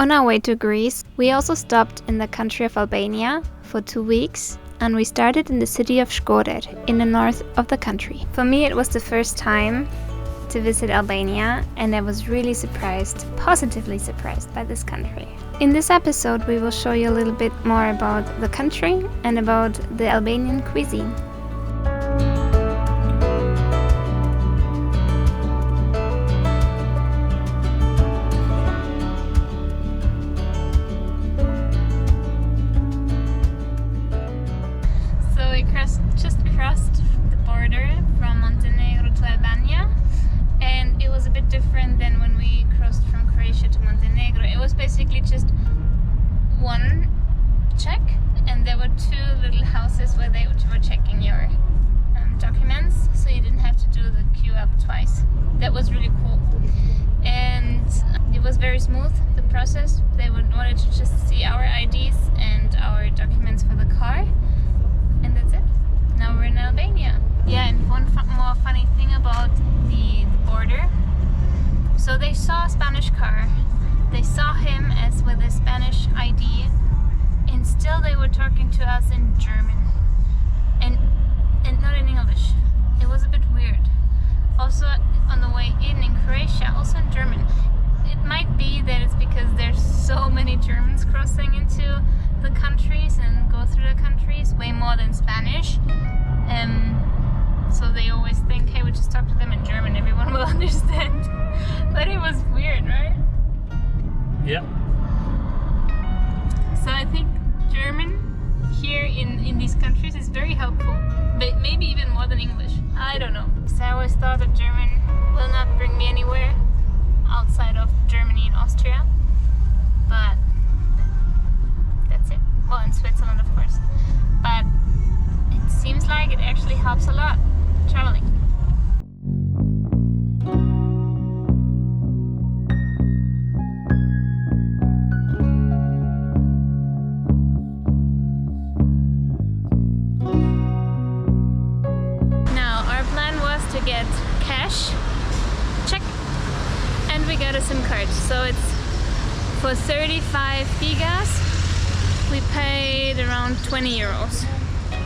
On our way to Greece, we also stopped in the country of Albania for 2 weeks, and we started in the city of Shkoder in the north of the country. For me, it was the first time to visit Albania, and I was really positively surprised by this country. In this episode, we will show you a little bit more about the country and about the Albanian cuisine. Just crossed the border from Montenegro to Albania, and it was a bit different than when we crossed from Croatia to Montenegro. It was basically just one check, and there were 2 little houses where they were checking your documents, so you didn't have to do the queue up twice. That was really cool, and it was very smooth, the process. They wanted to just see our IDs and our documents for the car, and that's it. Now we're in Albania. Yeah, and one more funny thing about the border. So they saw a Spanish car, they saw him as with a Spanish ID, and still they were talking to us in German and not in English. It was a bit weird. Also on the way in Croatia, also in German. It might be that it's because there's so many Germans crossing into the countries and go through the countries, way more than Spanish. So they always think, hey, we just talk to them in German, everyone will understand. But it was weird, right? Yeah. So I think German here in these countries is very helpful, but maybe even more than English. I don't know. So I always thought that German will not bring me anywhere outside of Germany and Austria, but that's it. Well, in Switzerland, of course. But it seems like it actually helps a lot traveling. Now, our plan was to get cash, check, and we got a SIM card. So it's for 35 gigas. We paid around 20 euros.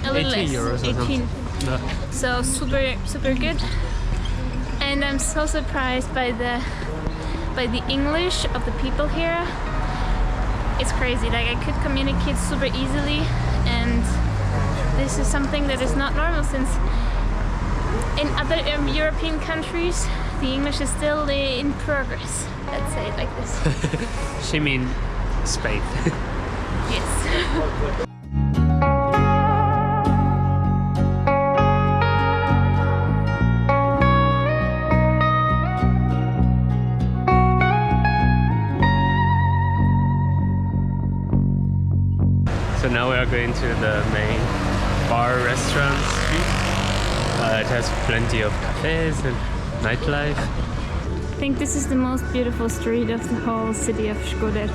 A little 18 less. euros 18. No. So super good. And I'm so surprised by the English of the people here. It's crazy. Like, I could communicate super easily, and this is something that is not normal, since in other European countries the English is still in progress. Let's say it like this. She mean Spain. Yes. So now we are going to the main bar restaurant street. It has plenty of cafes and nightlife. I think this is the most beautiful street of the whole city of Shkoder,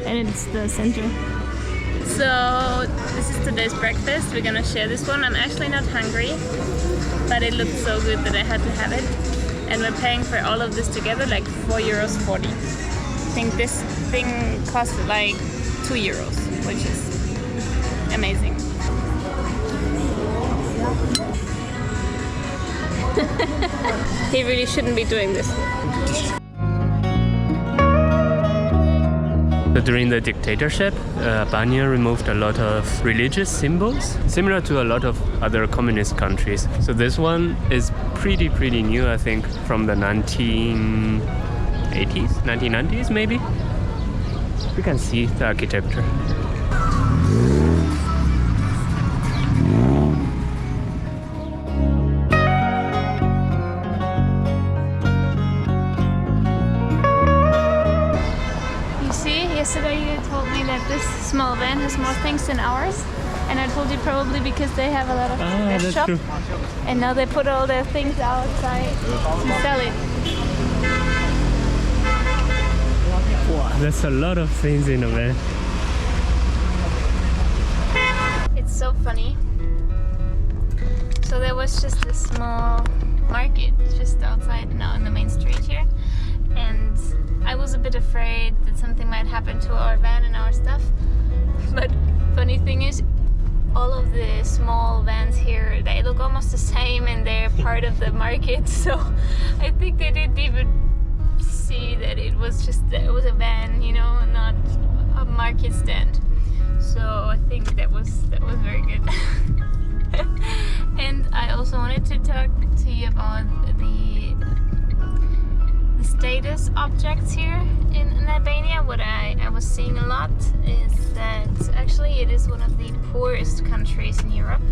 and it's the center. So this is today's breakfast. We're gonna share this one. I'm actually not hungry, but it looked so good that I had to have it. And we're paying for all of this together like €4.40. I think this thing cost like €2, which is amazing. He really shouldn't be doing this. During the dictatorship, Albania removed a lot of religious symbols, similar to a lot of other communist countries. So this one is pretty new, I think, from the 1980s, 1990s maybe. You can see the architecture. Yesterday you told me that this small van has more things than ours, and I told you probably because they have a lot of that's shop, true. and now they put all their things outside to sell it. Wow, there's a lot of things in a van. It's so funny. So there was just a small market just outside now in the main street here, and I was a bit afraid that something might happen to our van and our stuff. But funny thing is, all of the small vans here, they look almost the same and they're part of the market, so I think they didn't even see that it was a van, you know, not a market stand. So I think that was very good. And I also wanted to talk to you about the status objects here in Albania. What I was seeing a lot is that actually it is one of the poorest countries in Europe.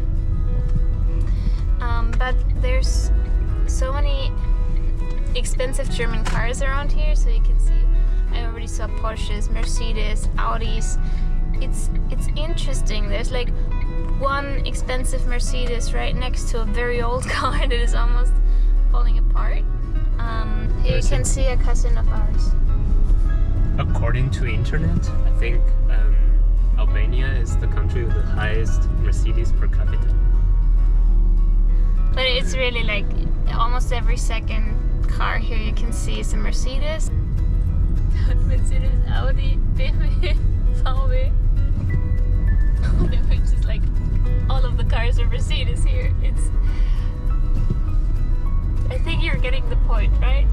But there's so many expensive German cars around here, so you can see I already saw Porsches, Mercedes, Audis. It's interesting. There's like one expensive Mercedes right next to a very old car that is almost falling apart. Here you can see a cousin of ours. According to internet, I think Albania is the country with the highest Mercedes per capita. But it's really like almost every second car here you can see is a Mercedes. Mercedes, Audi, BMW, VW. Which is like all of the cars are Mercedes here. I think you're getting the point, right?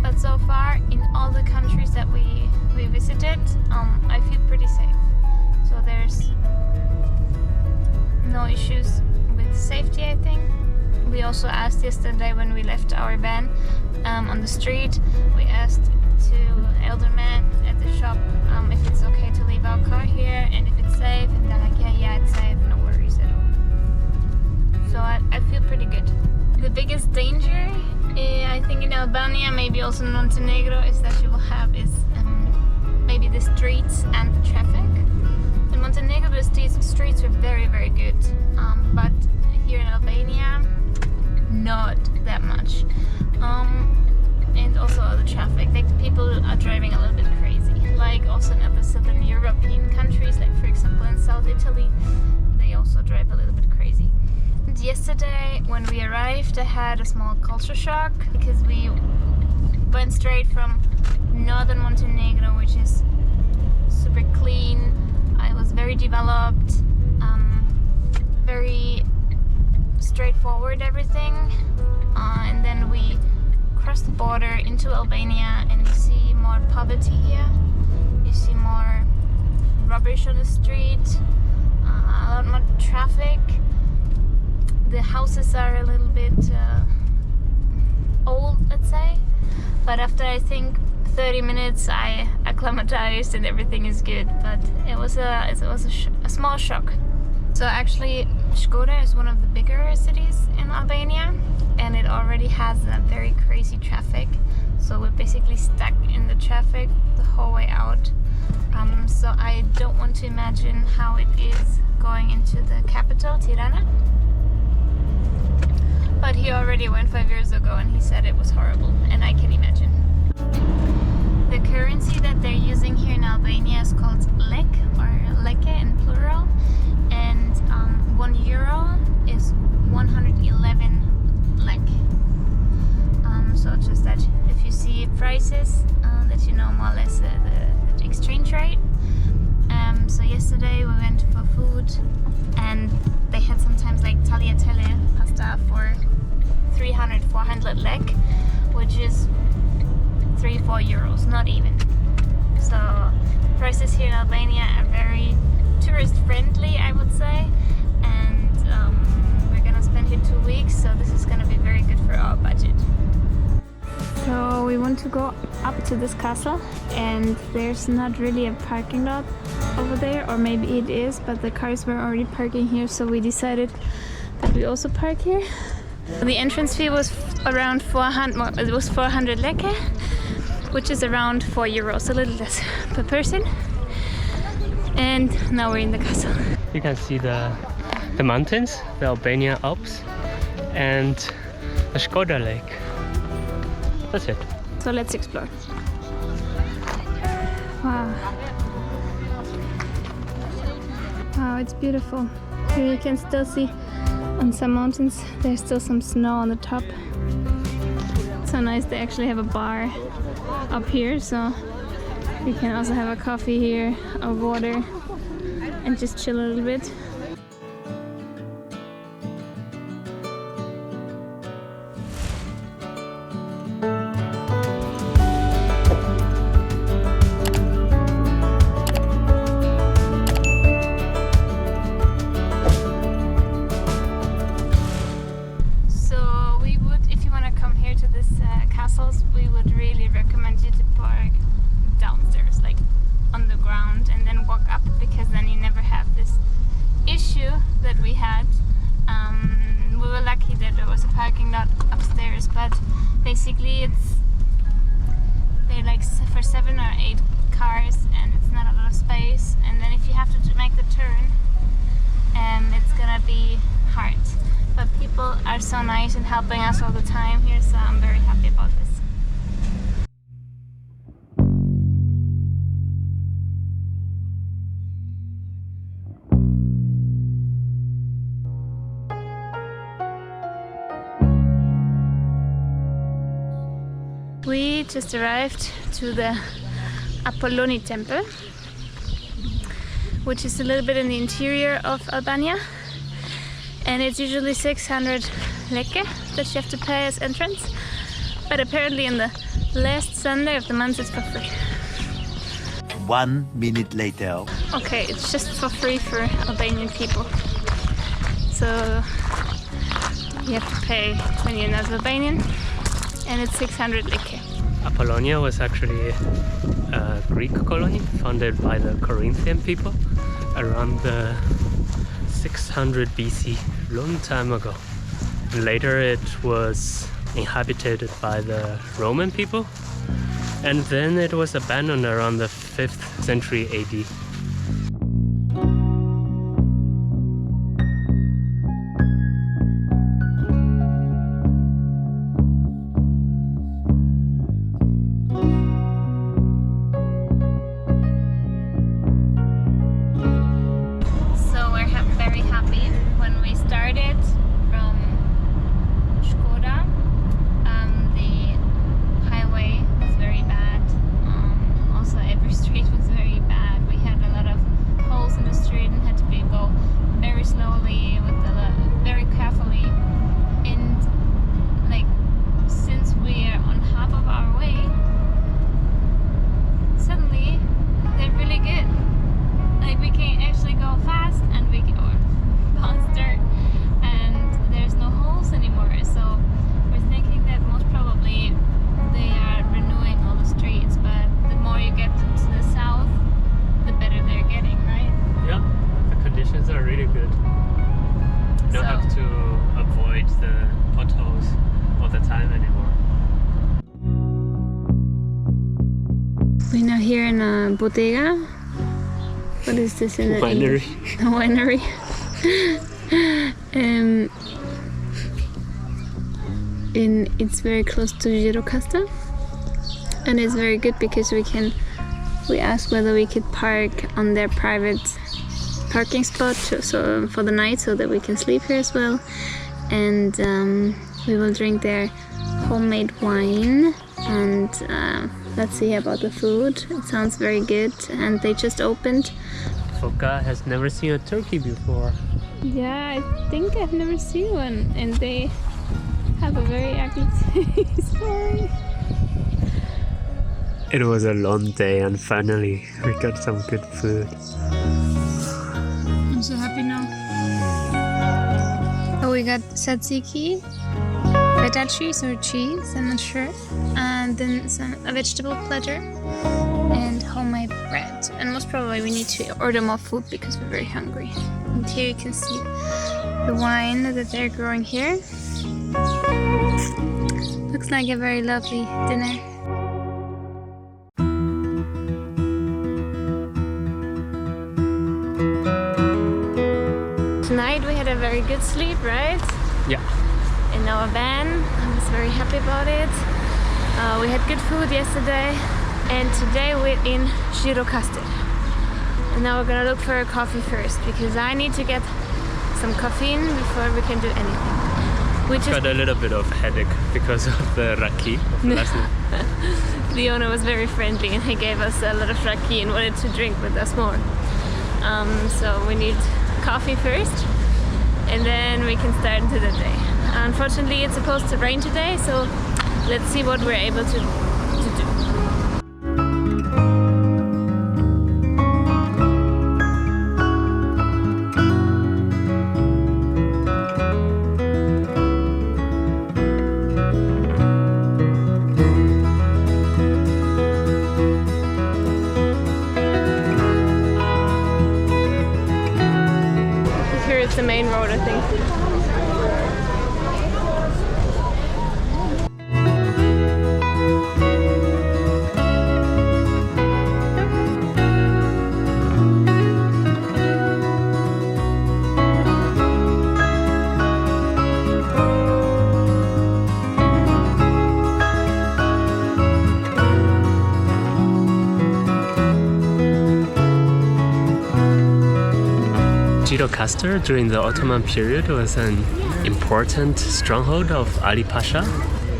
But so far, in all the countries that we visited, I feel pretty safe. So there's no issues with safety, I think. We also asked yesterday when we left our van on the street, we asked to elder man at the shop if it's okay to leave our car here and if it's safe, and they're like, yeah, it's safe, no worries at all. So I feel pretty good. The biggest danger, I think in Albania, maybe also in Montenegro, is that you will have maybe the streets and the traffic. In Montenegro, the streets were very, very good, but here in Albania, not that much. And also the traffic, like people are driving a little bit crazy. Like also in other southern European countries, like for example in South Italy, they also drive a little bit crazy. And yesterday when we arrived, I had a small culture shock because we went straight from northern Montenegro, which is super clean. I was very developed, very straightforward everything, and then we crossed the border into Albania and you see more poverty here. You see more rubbish on the street, a lot more traffic. The houses are a little bit old, let's say, but after I think 30 minutes I acclimatized and everything is good, but it was a small shock. So actually Shkoder is one of the bigger cities in Albania and it already has a very crazy traffic, so we're basically stuck in the traffic the whole way out. So I don't want to imagine how it is going into the capital, Tirana. But he already went 5 years ago and he said it was horrible, and I can imagine. The currency that they're using here in Albania is called lek, or leke in plural, and 1 euro is 111 lek. So just that if you see prices, that you know more or less the exchange rate. So yesterday we went for food and they had sometimes like tagliatelle pasta for 300-400 lek, which is 3-4 euros, not even. So prices here in Albania are very tourist friendly, I would say, and we're gonna spend here 2 weeks, so this is gonna be very good for our budget. So we want to go up to this castle and there's not really a parking lot over there, or maybe it is, but the cars were already parking here, so we decided that we also park here. The entrance fee was around 400, it was 400 leke, which is around 4 euros, a little less per person. And now we're in the castle. You can see the mountains, the Albania Alps, and the Shkoder Lake. That's it. So let's explore. Wow. Wow, it's beautiful. Here you can still see on some mountains there's still some snow on the top. So so nice. They actually have a bar up here, so you can also have a coffee here or water and just chill a little bit. We would really recommend you to park downstairs, like on the ground, and then walk up, because then you never have this issue that we had. We were lucky that there was a parking lot upstairs, but basically they're like for 7 or 8 cars, and it's not a lot of space. And then if you have to make the turn, it's gonna be hard. But people are so nice and helping us all the time here, so I'm very happy about this. We just arrived to the Apolonia Temple, which is a little bit in the interior of Albania, and it's usually 600 leke that you have to pay as entrance, but apparently in the last Sunday of the month it's for free. 1 minute later. Okay, it's just for free for Albanian people, so you have to pay when you're not Albanian, and it's 600 leke. Apollonia was actually a Greek colony founded by the Corinthian people around the 600 BC, long time ago. Later it was inhabited by the Roman people, and then it was abandoned around the 5th century AD. Very happy. When we started from Shkoder, the highway was very bad. Also every street was very bad. We had a lot of holes in the street and had to go very slowly, very carefully. And like, since we are on half of our way, suddenly they're really good. Like, we can actually go fast, and we can faster, and there's no holes anymore. So we're thinking that most probably they are renewing all the streets, but the more you get to the south, the better they're getting, right? Yeah, the conditions are really good. You don't have to avoid the potholes all the time anymore. We're now here in a bodega. What is this in the Winery. A winery. It's very close to Gjirokaster, and it's very good because we asked whether we could park on their private parking spot so for the night, so that we can sleep here as well. And we will drink their homemade wine, and let's see about the food. It sounds very good, and they just opened. Foka has never seen a turkey before. Yeah, I think I've never seen one, and they have a very ugly taste. Sorry. It was a long day, and finally we got some good food. I'm so happy now. Oh, we got tzatziki, feta cheese or cheese, I'm not sure, and then a vegetable platter and homemade bread. And most probably we need to order more food because we're very hungry. And here you can see the wine that they're growing here. Looks like a very lovely dinner. Tonight we had a very good sleep, right? Yeah. In our van. I was very happy about it. We had good food yesterday, and today we're in Gjirokaster. And now we're gonna look for a coffee first, because I need to get some caffeine before we can do anything. We just got a little bit of headache because of the raki of last night. the owner was very friendly and he gave us a lot of raki and wanted to drink with us more. So we need coffee first and then we can start into the day. Unfortunately, it's supposed to rain today, so let's see what we're able to do. Here is the main road, I think. Gjirokaster during the Ottoman period was an important stronghold of Ali Pasha,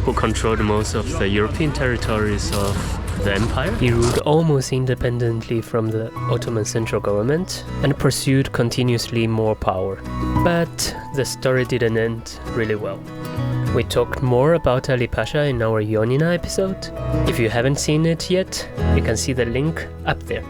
who controlled most of the European territories of the empire. He ruled almost independently from the Ottoman central government and pursued continuously more power. But the story didn't end really well. We talked more about Ali Pasha in our Ioannina episode. If you haven't seen it yet, you can see the link up there.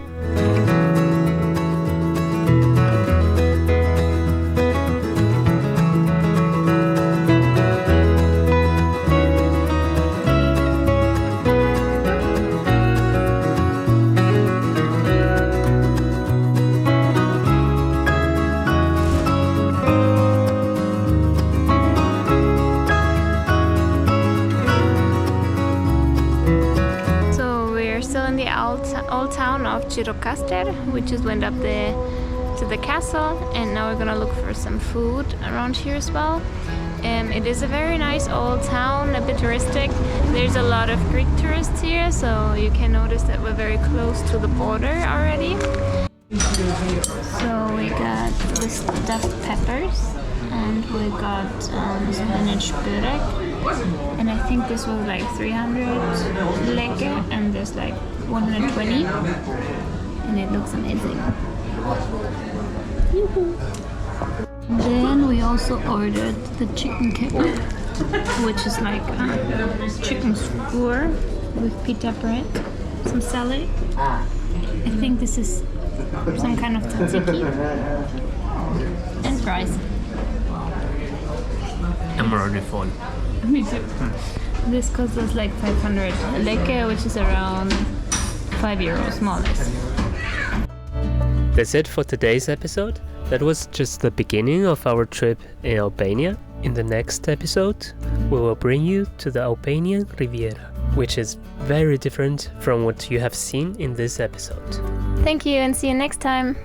Old town of Gjirokaster. We just went up to the castle and now we're gonna look for some food around here as well. It is a very nice old town, a bit touristic. There's a lot of Greek tourists here, so you can notice that we're very close to the border already. So we got the stuffed peppers and we got spinach börek, and I think this was like 300 leke and there's like 120, and it looks amazing. Then we also ordered the chicken kebab, which is like chicken skewer with pita bread, some salad. I think this is some kind of tzatziki and rice. I'm already full. Me too. This cost us like 500 leke, which is around €5, more or less. That's it for today's episode. That was just the beginning of our trip in Albania. In the next episode, we will bring you to the Albanian Riviera, which is very different from what you have seen in this episode. Thank you and see you next time.